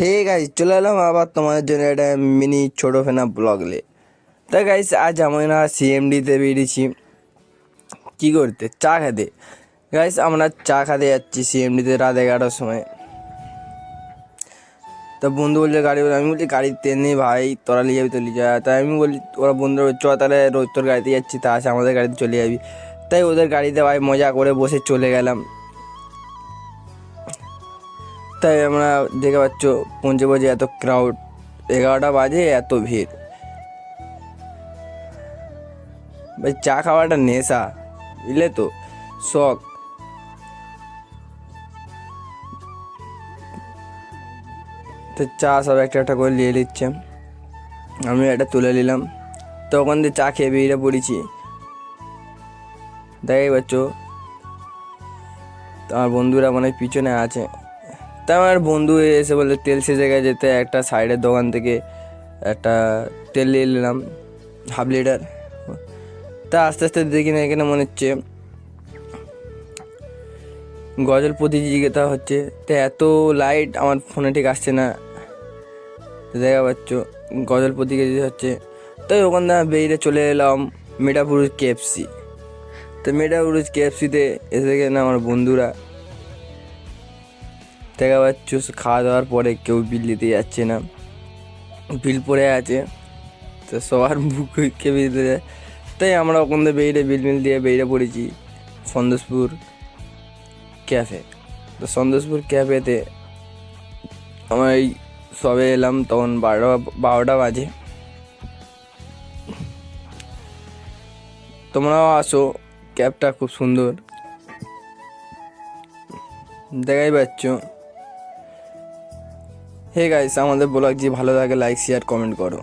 Hey guys, চলে এলাম আবার তোমাদের জন্য একটা মিনি ছোটো ফেনা ব্লগ লে। তাই গাইস, আজ আমরা সিএমডিতে বেরিয়েছি কী করতে, চা খেতে। গাইস, আমরা চা খেতে যাচ্ছি সিএমডিতে রাত 11টার সময়। তা বন্ধু বলছে গাড়ি, আমি বলছি গাড়ির তেল নেই ভাই, তোরা নিয়ে যাবি তো নিয়ে যা। তাই আমি বলি, ওরা বন্ধুরা চ তাহলে রোজ তোর গাড়িতে যাচ্ছি, তা আছে আমাদের গাড়িতে চলে যাবি। তাই ওদের গাড়িতে ভাই মজা করে বসে চলে গেলাম। তাই আমরা দেখে পাচ্ছ পৌঁছে পৌঁছে এত ক্রাউড, 11টা বাজে এত ভিড়। ভাই চা খাওয়াটা নেশা, বুঝলে তো, শখ। তো চা সব একটা একটা করে নিয়ে নিচ্ছে, আমি একটা তুলে নিলাম। তো ওখান থেকে চা খেয়ে বেরিয়ে পড়েছি। দেখাই পাচ্ছ আমার বন্ধুরা মানে পিছনে আছে। তা আমার বন্ধু এসে বললে তেল শেষে গেছে, যেতে একটা সাইডের দোকান থেকে একটা তেল নিয়ে নিলাম 1/2 লিটার। তা আস্তে আস্তে দেখি না, এখানে মনে হচ্ছে গজল প্রতিযোগিতা হচ্ছে। তো এত লাইট আমার ফোনে ঠিক আসছে না, দেখা পাচ্ছ গজল প্রতিযোগিতা হচ্ছে। তাই ওখান থেকে বেরিয়ে চলে এলাম মিঠাপুর কেএফসি। তো মিঠাপুর কেএফসিতে এসে গেলে আমার বন্ধুরা দেখা পাচ্ছ খাওয়া দাওয়ার পরে কেউ বিল দিতে যাচ্ছে না, বিল পড়ে আছে। তো সবার বুক কেঁপে দিতে যায়। তাই আমরা ওখান থেকে বিল দিয়ে বেরিয়ে পড়েছি সন্তোষপুর ক্যাফে। তো সন্তোষপুর ক্যাফেতে আমরা এই সবে এলাম, তখন 12টা বাজে। তোমরাও আসো, ক্যাবটা খুব সুন্দর, দেখাই পাচ্ছ। হে গাইস, আমাদের ব্লগ যে ভালো লাগে লাইক শেয়ার কমেন্ট করো।